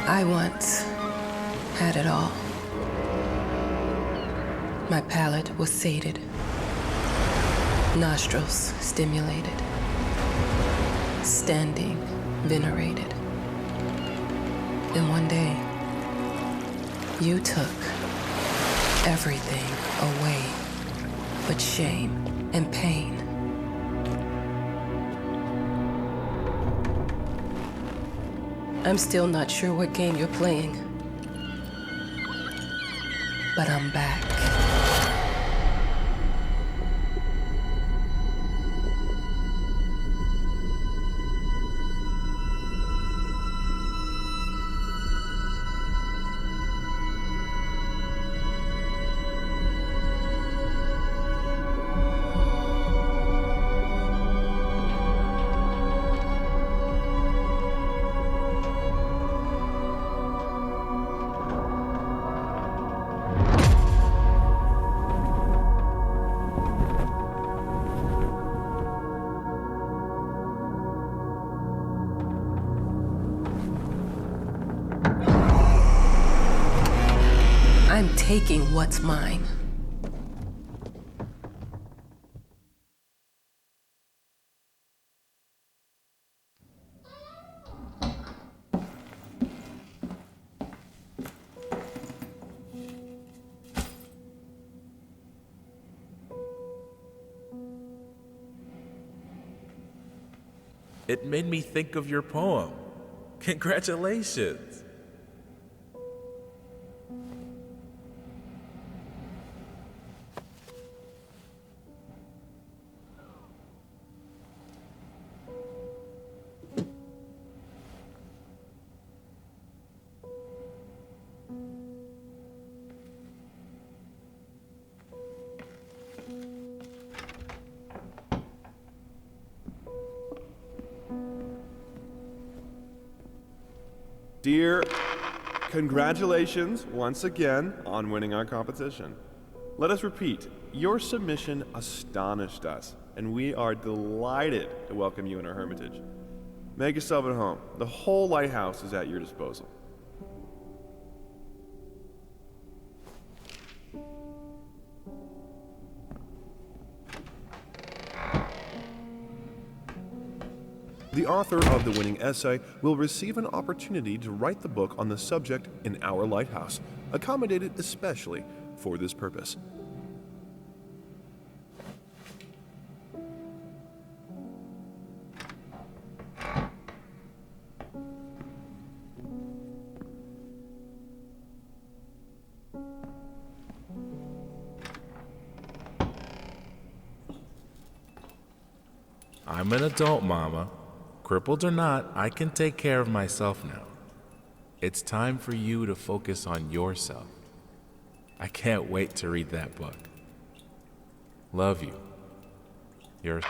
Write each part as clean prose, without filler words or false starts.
I once had it all. My palate was sated, nostrils stimulated, standing venerated. And one day, you took everything away but shame and pain. I'm still not sure what game you're playing, but I'm back. I'm taking what's mine. It made me think of your poem. Congratulations. Dear, congratulations once again on winning our competition. Let us repeat, your submission astonished us, and we are delighted to welcome you in our hermitage. Make yourself at home. The whole lighthouse is at your disposal. The author of the winning essay will receive an opportunity to write the book on the subject in our lighthouse, accommodated especially for this purpose. I'm an adult, Mama. Crippled or not, I can take care of myself now. It's time for you to focus on yourself. I can't wait to read that book. Love you. You're...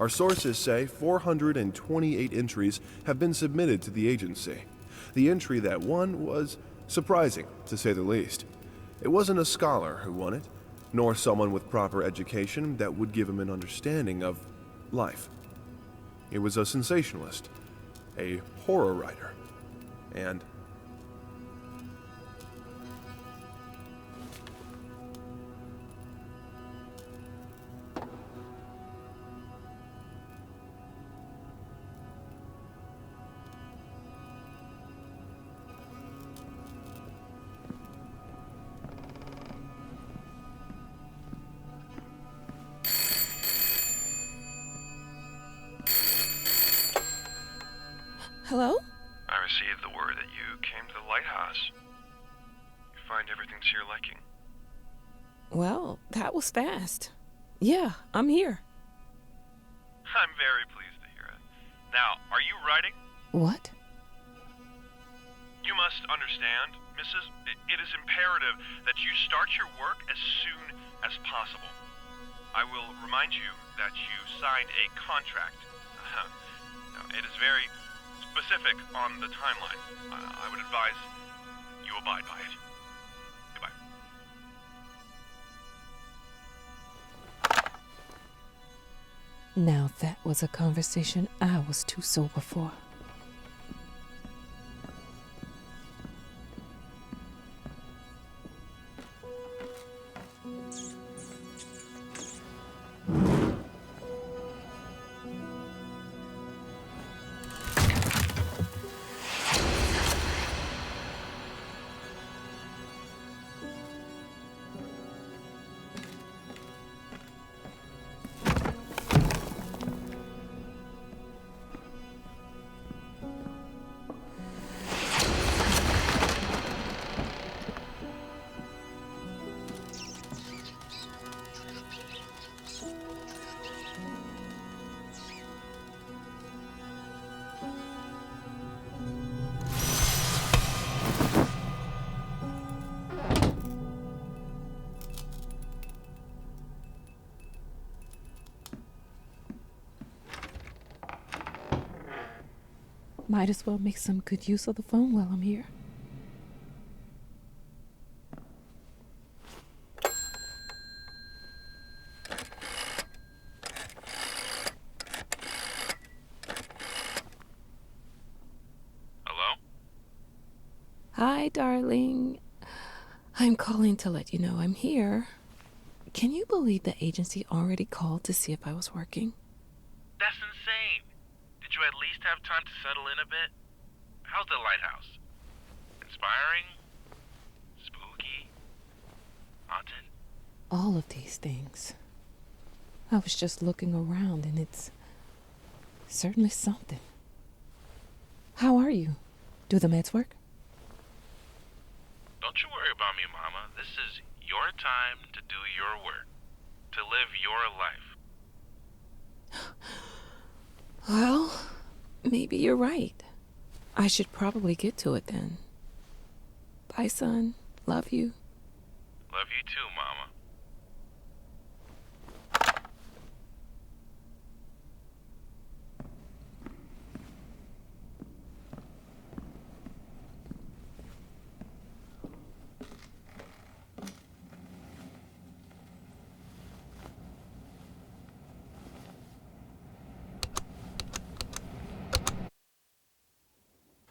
Our sources say 428 entries have been submitted to the agency. The entry that won was surprising, to say the least. It wasn't a scholar who won it, nor someone with proper education that would give him an understanding of life. It was a sensationalist, a horror writer, and Hello? I received the word that you came to the lighthouse. You find everything to your liking. Well, that was fast. Yeah, I'm here. I'm very pleased to hear it. Now, are you writing? What? You must understand, Mrs. It is imperative that you start your work as soon as possible. I will remind you that you signed a contract. Now, it is very specific on the timeline. I would advise you abide by it. Goodbye. Now that was a conversation I was too sober for. Might as well make some good use of the phone while I'm here. Hello? Hi, darling. I'm calling to let you know I'm here. Can you believe the agency already called to see if I was working? That's insane. Did you at least have time to settle in a bit? How's the lighthouse? Inspiring? Spooky? Haunted? All of these things. I was just looking around and it's certainly something. How are you? Do the meds work? Don't you worry about me, Mama. This is your time to do your work. To live your life. Well, maybe you're right. I should probably get to it then. Bye, son. Love you. Love you too, Mama.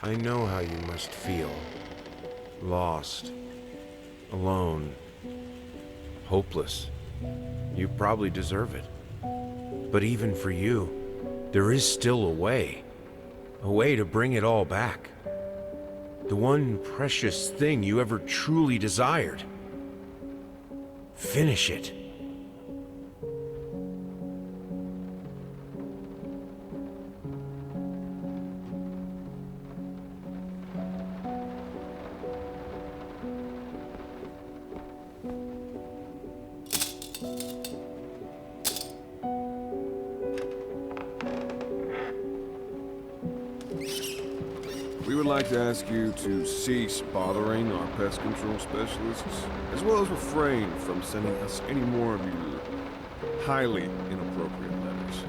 I know how you must feel. Lost. Alone. Hopeless. You probably deserve it. But even for you, there is still a way. A way to bring it all back. The one precious thing you ever truly desired. Finish it. We would like to ask you to cease bothering our pest control specialists, as well as refrain from sending us any more of your highly inappropriate letters.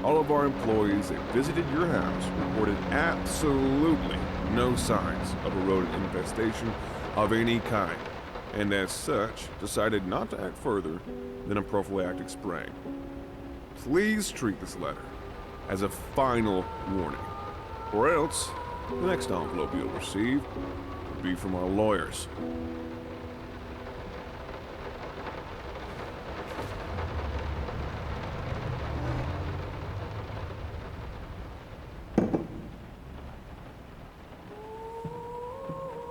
All of our employees that visited your house reported absolutely no signs of a rodent infestation of any kind, and as such, decided not to act further than a prophylactic spraying. Please treat this letter as a final warning, or else the next envelope you'll receive will be from our lawyers.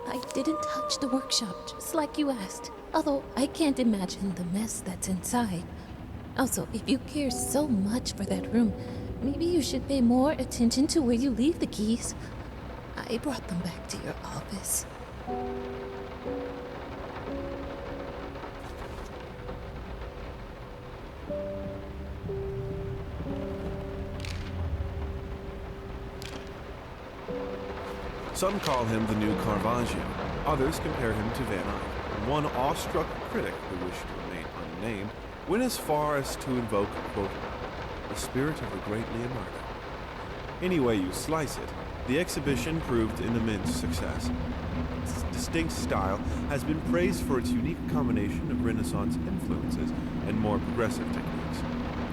I didn't touch the workshop, just like you asked. Although I can't imagine the mess that's inside. Also, if you care so much for that room, maybe you should pay more attention to where you leave the keys. I brought them back to your office. Some call him the new Caravaggio. Others compare him to Van Eyck. One awestruck critic who wished to remain unnamed went as far as to invoke, quote, the spirit of the great Leonardo. Any way you slice it, the exhibition proved an immense success. Its distinct style has been praised for its unique combination of Renaissance influences and more progressive techniques.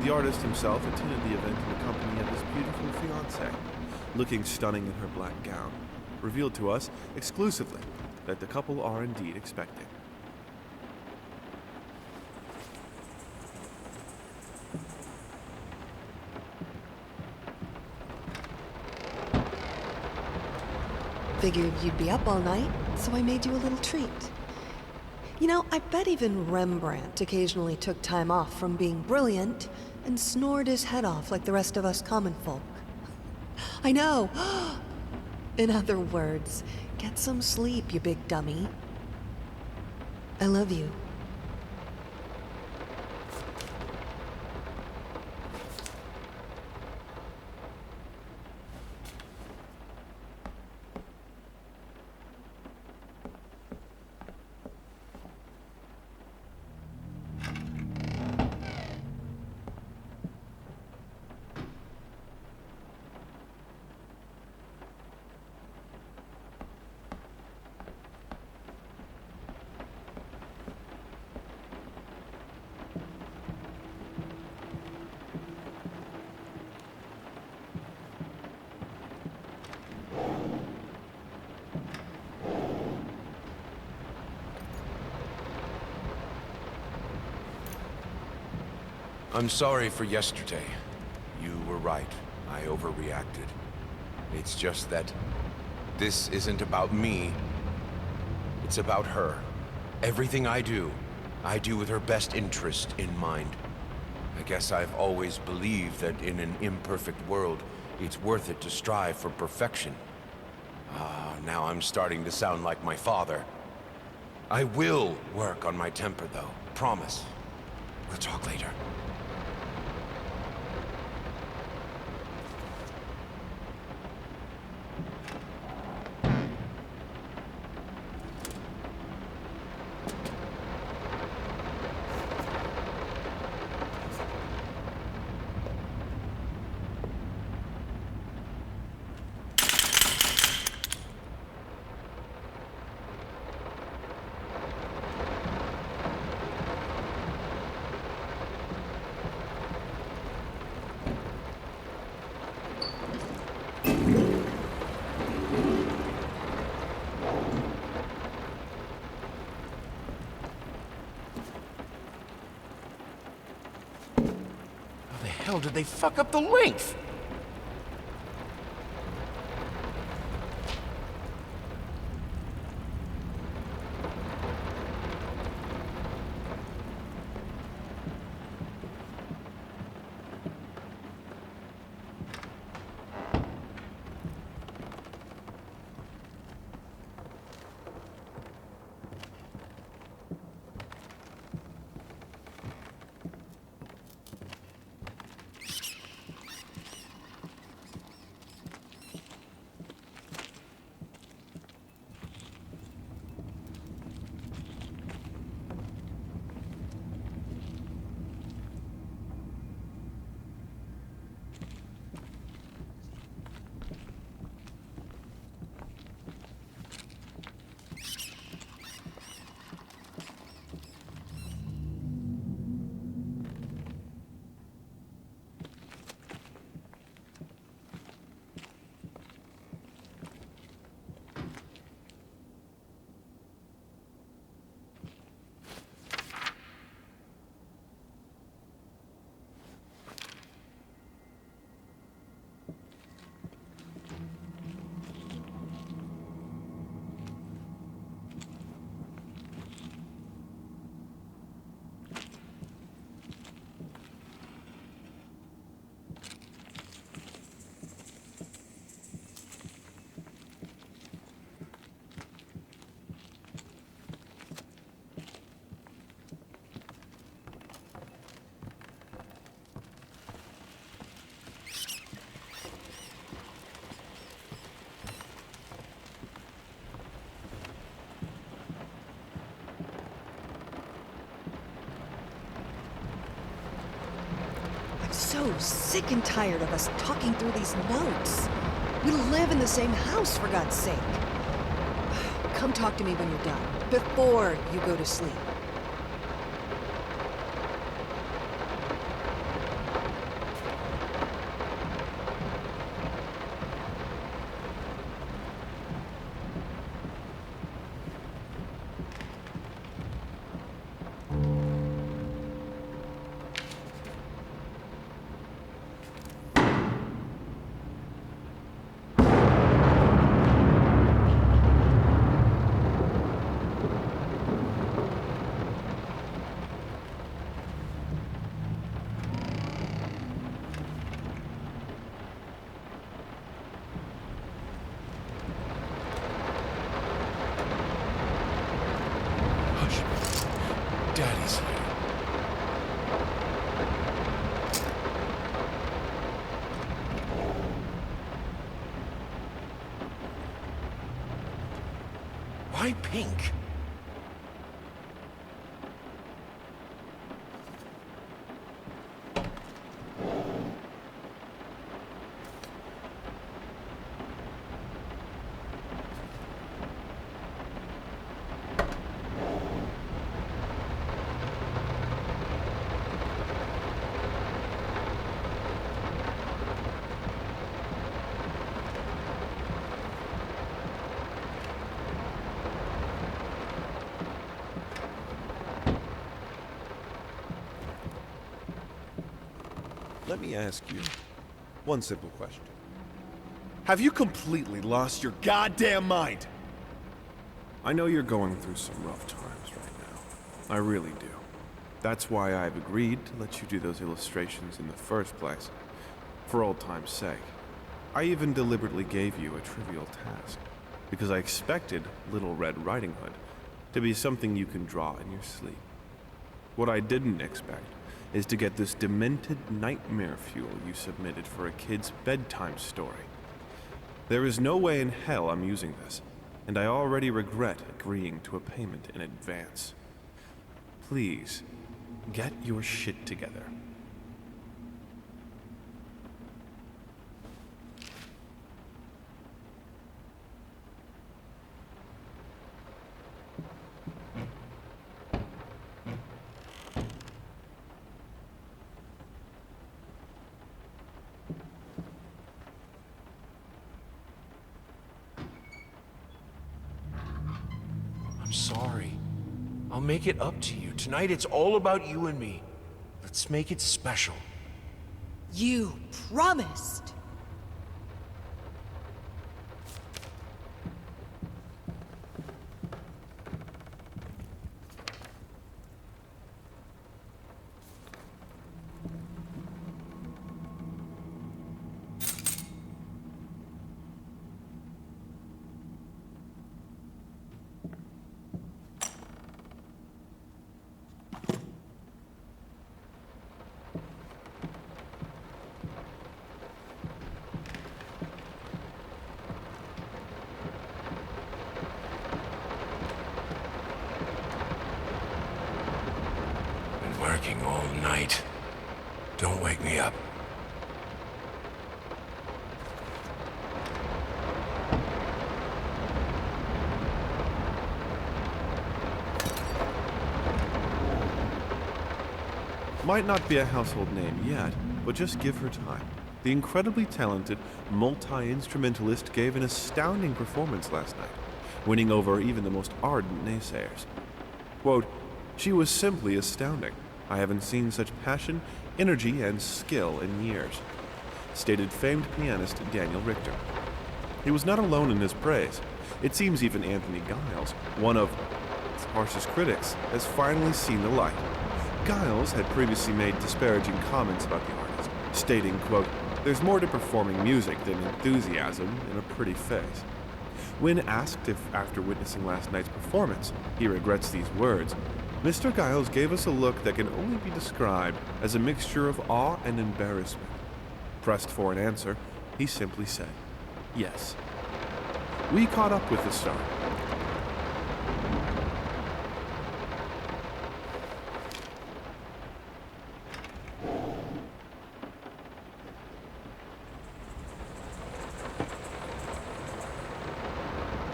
The artist himself attended the event in the company of his beautiful fiancée, looking stunning in her black gown, revealed to us exclusively that the couple are indeed expecting. Figured you'd be up all night, so I made you a little treat. You know, I bet even Rembrandt occasionally took time off from being brilliant and snored his head off like the rest of us common folk. I know! In other words, get some sleep, you big dummy. I love you. I'm sorry for yesterday. You were right. I overreacted. It's just that this isn't about me. It's about her. Everything I do with her best interest in mind. I guess I've always believed that in an imperfect world, it's worth it to strive for perfection. Now I'm starting to sound like my father. I will work on my temper, though. Promise. We'll talk later. How did they fuck up the length? so sick and tired of us talking through these notes. We live in the same house, for God's sake. Come talk to me when you're done, before you go to sleep. Daddy's here. Why pink? Let me ask you one simple question. Have you completely lost your goddamn mind? I know you're going through some rough times right now. I really do. That's why I've agreed to let you do those illustrations in the first place. For old time's sake. I even deliberately gave you a trivial task, because I expected Little Red Riding Hood to be something you can draw in your sleep. What I didn't expect is to get this demented nightmare fuel you submitted for a kid's bedtime story. There is no way in hell I'm using this, and I already regret agreeing to a payment in advance. Please, get your shit together. I'm sorry. I'll make it up to you. Tonight it's all about you and me. Let's make it special. You promised! Working all night. Don't wake me up. Might not be a household name yet, but just give her time. The incredibly talented multi-instrumentalist gave an astounding performance last night, winning over even the most ardent naysayers. Quote, "She was simply astounding. I haven't seen such passion, energy, and skill in years," stated famed pianist Daniel Richter. He was not alone in his praise. It seems even Anthony Giles, one of its harshest critics, has finally seen the light. Giles had previously made disparaging comments about the artist, stating, quote, "There's more to performing music than enthusiasm in a pretty face." When asked if, after witnessing last night's performance, he regrets these words, Mr. Giles gave us a look that can only be described as a mixture of awe and embarrassment. Pressed for an answer, he simply said, "Yes." We caught up with the star.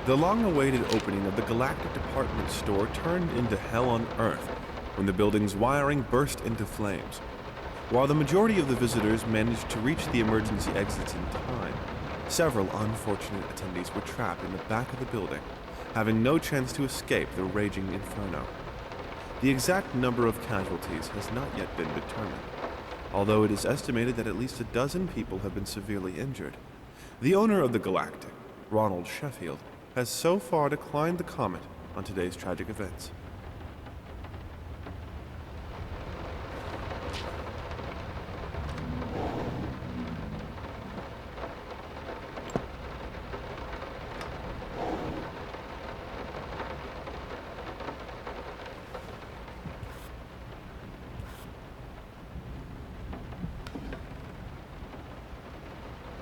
The long-awaited opening of the Galactic Department Store turned into hell on Earth when the building's wiring burst into flames. While the majority of the visitors managed to reach the emergency exits in time, several unfortunate attendees were trapped in the back of the building, having no chance to escape the raging inferno. The exact number of casualties has not yet been determined, although it is estimated that at least a dozen people have been severely injured. The owner of the Galactic, Ronald Sheffield, has so far declined to comment on today's tragic events.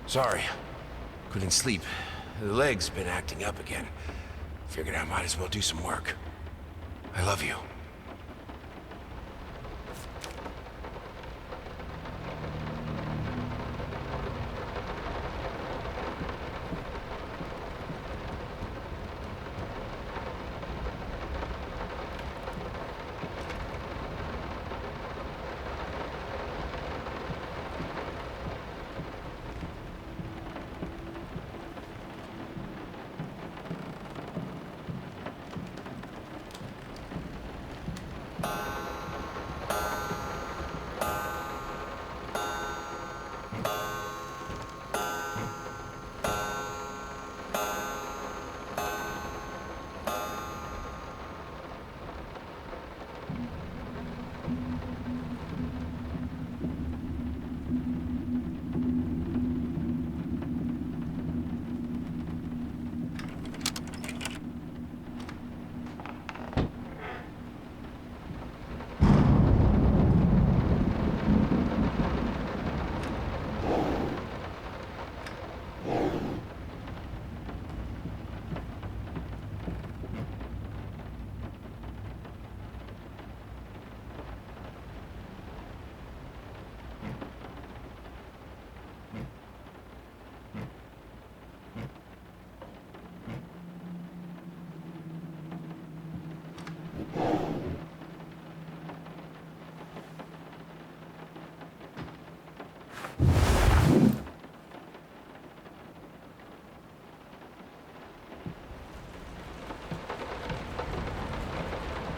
Sorry. Couldn't sleep. The leg's been acting up again. Figured I might as well do some work. I love you.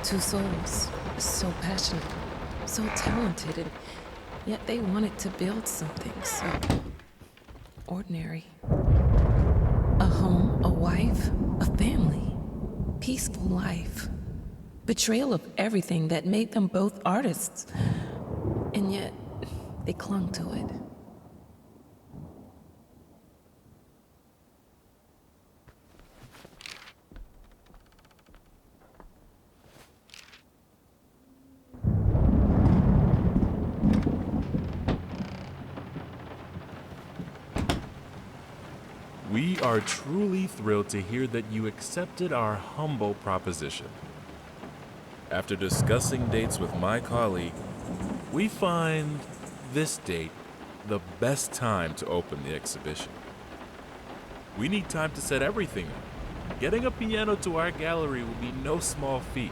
Two souls, so passionate, so talented, and yet they wanted to build something so ordinary. A home, a wife, a family, peaceful life. Betrayal of everything that made them both artists, and yet they clung to it. We are truly thrilled to hear that you accepted our humble proposition. After discussing dates with my colleague, we find this date the best time to open the exhibition. We need time to set everything up. Getting a piano to our gallery will be no small feat.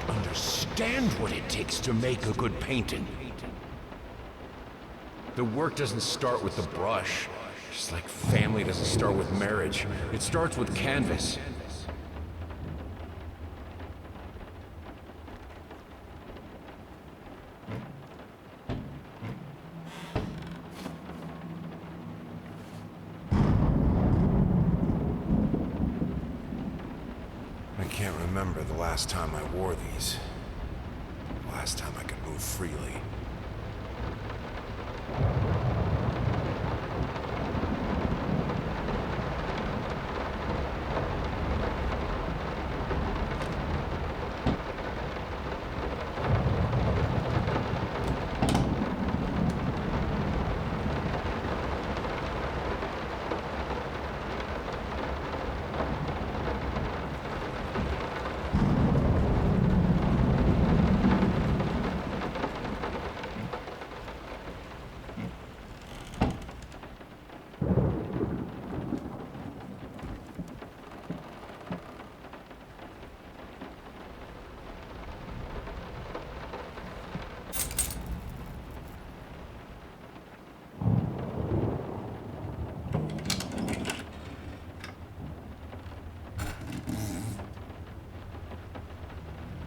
Understand what it takes to make a good painting. The work doesn't start with the brush, just like family doesn't start with marriage. It starts with canvas. I can't remember the last time I wore these. freely.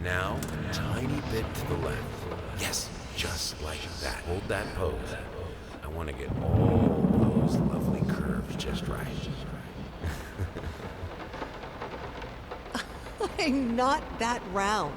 Now, a tiny bit to the left. Yes, just like that. Hold that pose. I want to get all those lovely curves just right. I'm not that round.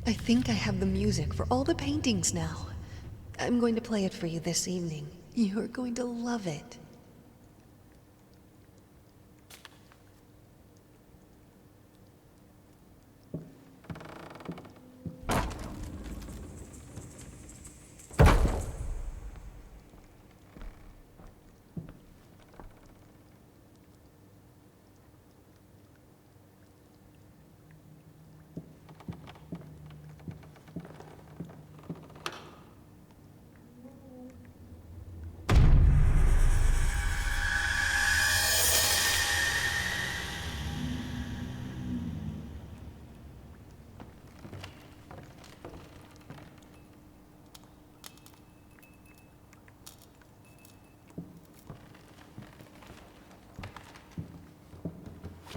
I think I have the music for all the paintings now. I'm going to play it for you this evening. You're going to love it.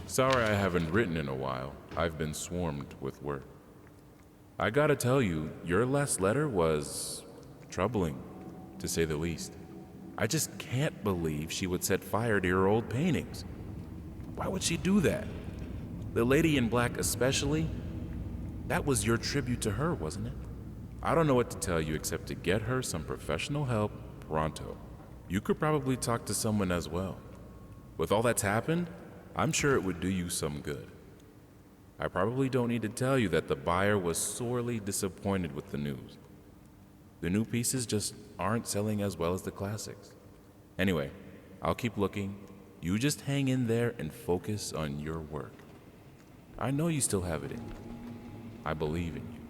Sorry I haven't written in a while. I've been swarmed with work. I gotta tell you, your last letter was troubling, to say the least. I just can't believe she would set fire to your old paintings. Why would she do that? The lady in black especially? That was your tribute to her, wasn't it? I don't know what to tell you except to get her some professional help pronto. You could probably talk to someone as well. With all that's happened, I'm sure it would do you some good. I probably don't need to tell you that the buyer was sorely disappointed with the news. The new pieces just aren't selling as well as the classics. Anyway, I'll keep looking. You just hang in there and focus on your work. I know you still have it in you. I believe in you.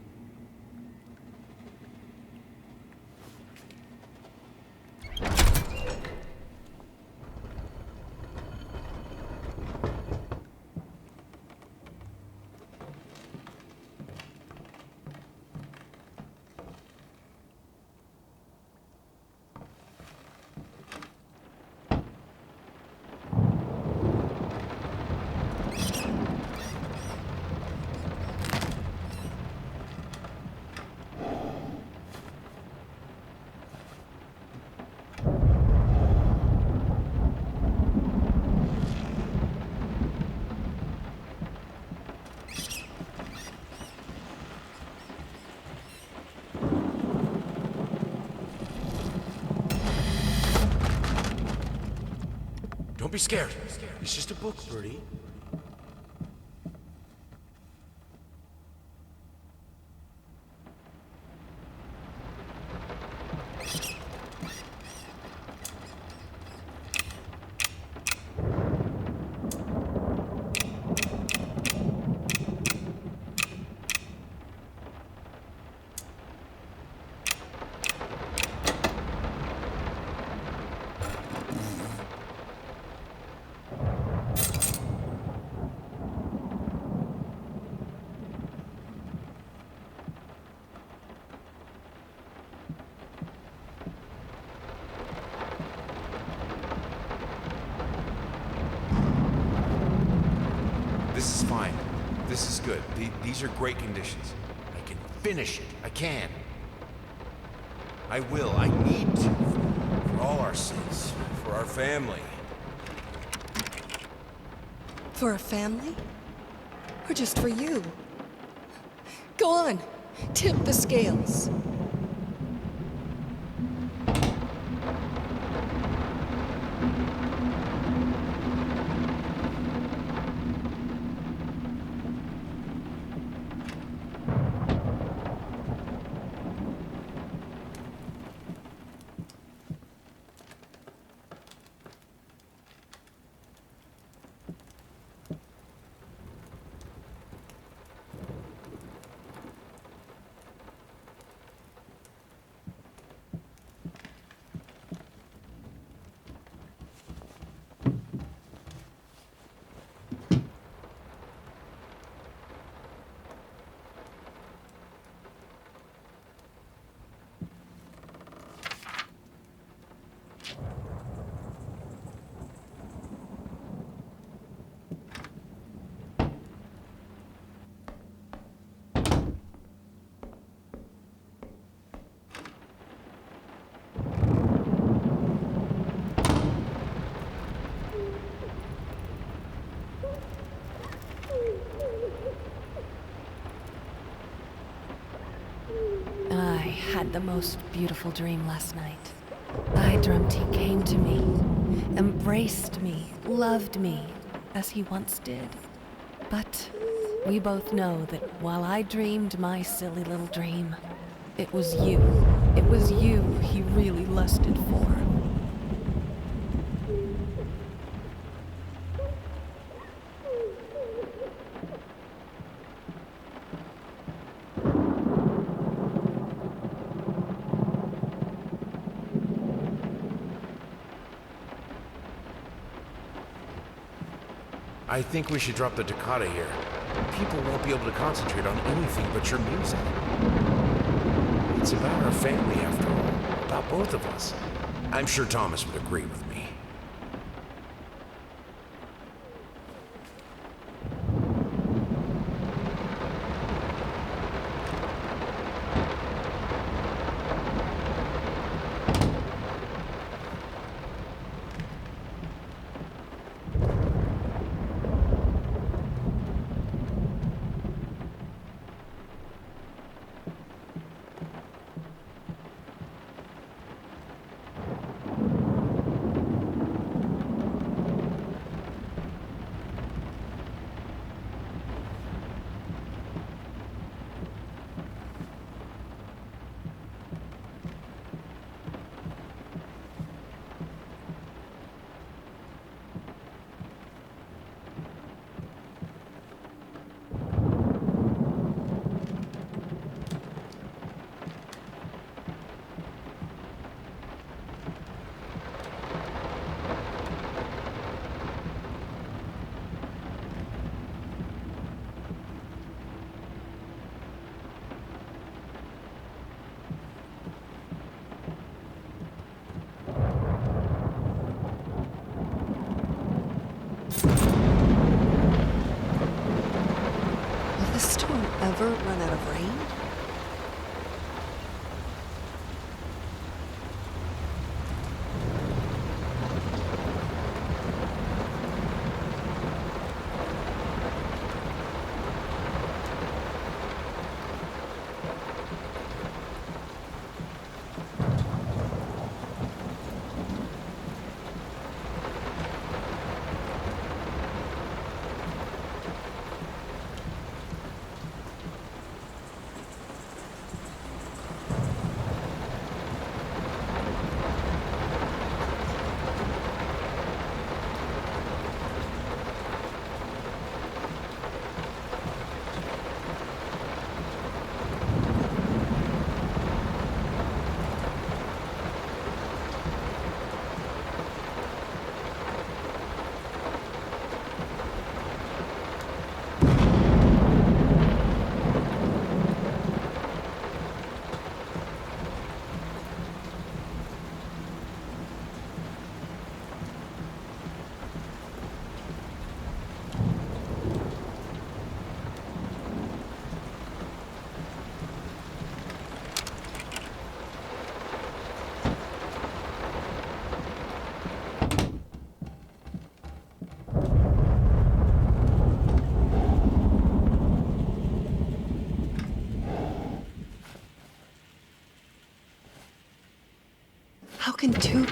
Don't be scared. It's just a book, Birdie. This is good. These are great conditions. I can finish it. I can. I will. I need to. For all our sins. For our family. For a family? Or just for you? Go on, tip the scales. I had the most beautiful dream last night. I dreamt he came to me, embraced me, loved me, as he once did. But we both know that while I dreamed my silly little dream, it was you. It was you he really lusted for. I think we should drop the toccata here. People won't be able to concentrate on anything but your music. It's about our family, after all. About both of us. I'm sure Thomas would agree with me. Will this storm ever run out of rain?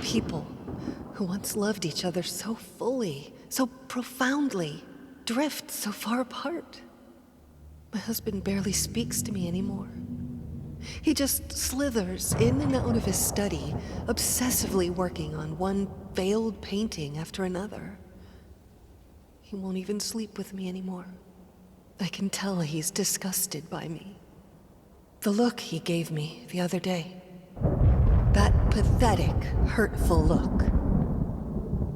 people who once loved each other so fully, so profoundly, drift so far apart. My husband barely speaks to me anymore. He just slithers in and out of his study, obsessively working on one failed painting after another. He won't even sleep with me anymore. I can tell he's disgusted by me. The look he gave me the other day. That pathetic, hurtful look.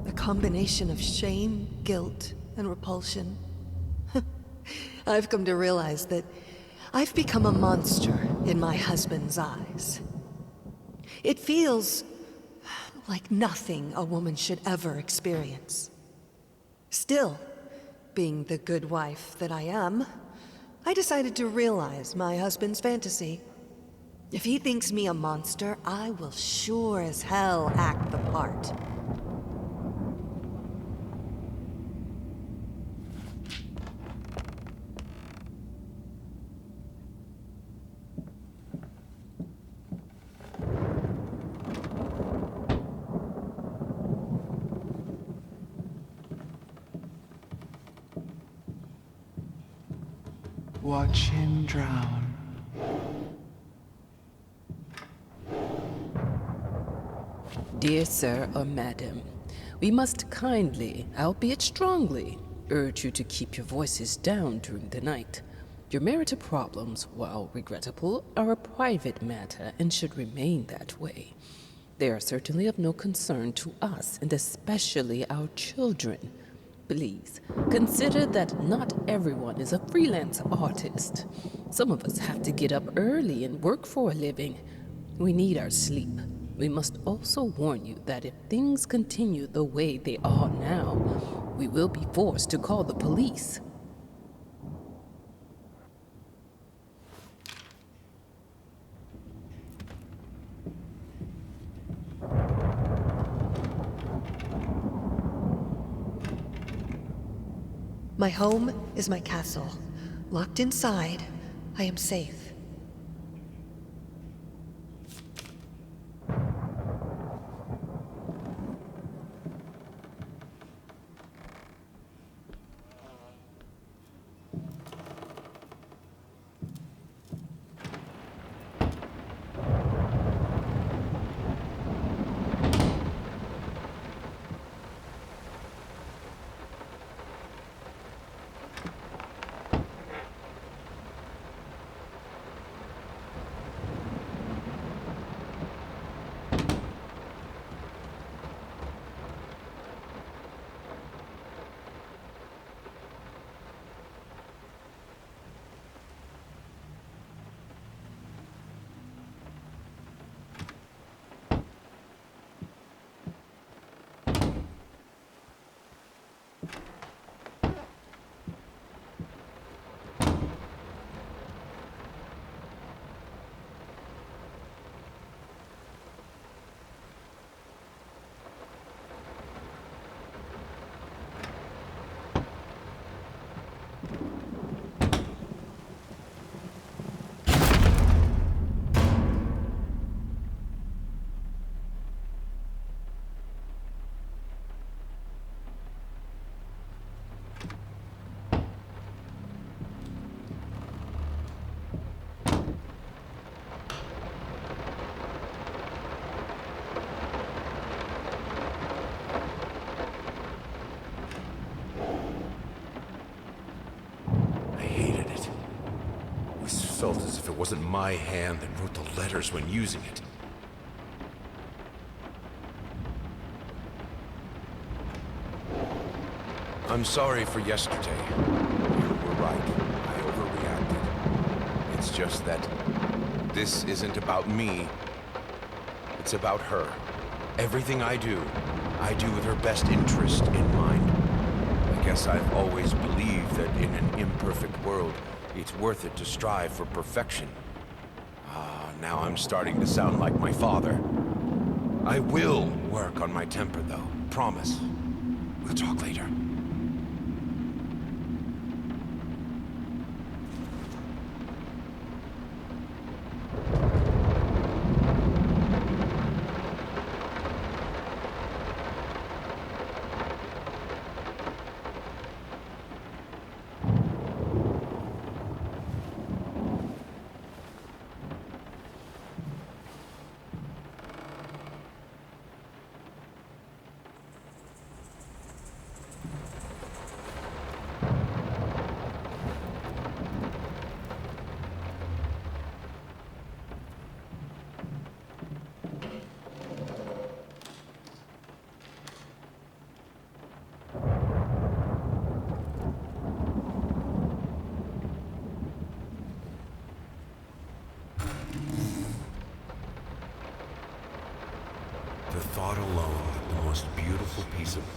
A combination of shame, guilt, and repulsion. I've come to realize that I've become a monster in my husband's eyes. It feels like nothing a woman should ever experience. Still, being the good wife that I am, I decided to realize my husband's fantasy. If he thinks me a monster, I will sure as hell act the part. Watch him drown. Dear sir or madam, we must kindly, albeit strongly, urge you to keep your voices down during the night. Your marital problems, while regrettable, are a private matter and should remain that way. They are certainly of no concern to us, and especially our children. Please, consider that not everyone is a freelance artist. Some of us have to get up early and work for a living. We need our sleep. We must also warn you that if things continue the way they are now, we will be forced to call the police. My home is my castle. Locked inside, I am safe. Felt as if it wasn't my hand that wrote the letters when using it. I'm sorry for yesterday. You were right. I overreacted. It's just that this isn't about me. It's about her. Everything I do with her best interest in mind. I guess I've always believed that in an imperfect world, it's worth it to strive for perfection. Now I'm starting to sound like my father. I will work on my temper, though. Promise. We'll talk later.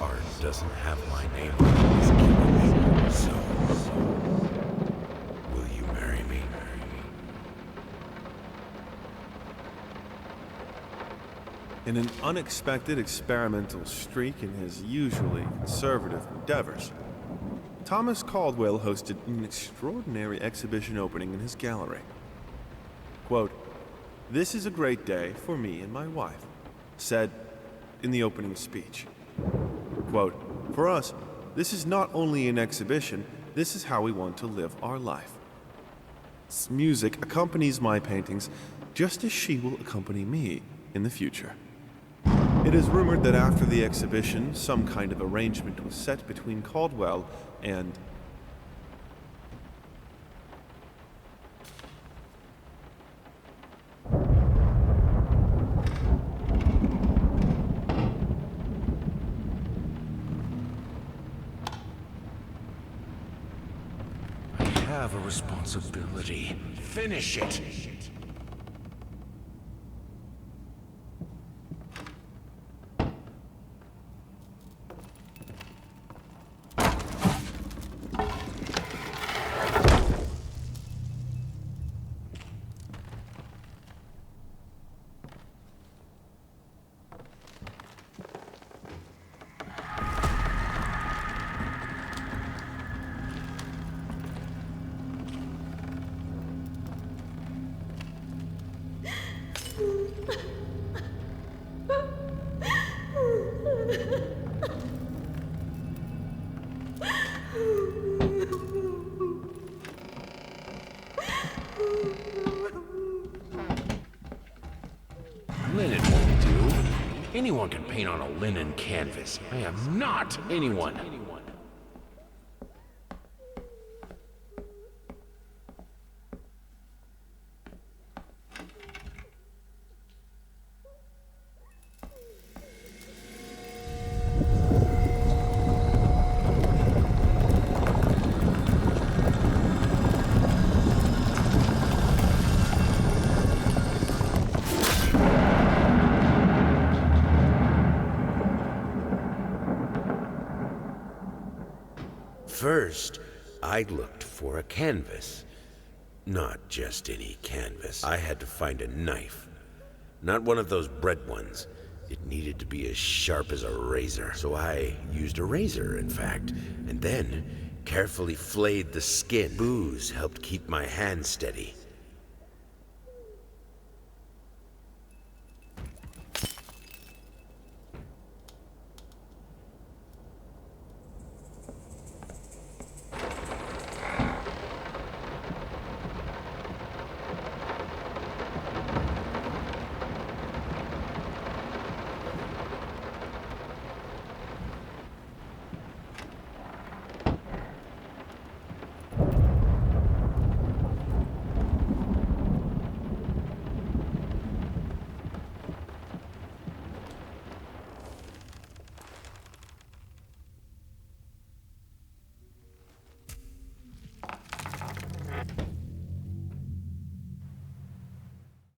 art doesn't have my name on it is killing me. So, will you marry me? In an unexpected experimental streak in his usually conservative endeavors, Thomas Caldwell hosted an extraordinary exhibition opening in his gallery. Quote, "This is a great day for me and my wife," said in the opening speech. Quote, "For us, this is not only an exhibition, this is how we want to live our life. Music accompanies my paintings just as she will accompany me in the future." It is rumored that after the exhibition, some kind of arrangement was set between Caldwell and I have a responsibility. Finish it! Linen won't do. Anyone can paint on a linen canvas. I am not anyone. First, I looked for a canvas. Not just any canvas. I had to find a knife. Not one of those bread ones. It needed to be as sharp as a razor. So I used a razor, in fact, and then carefully flayed the skin. Booze helped keep my hand steady.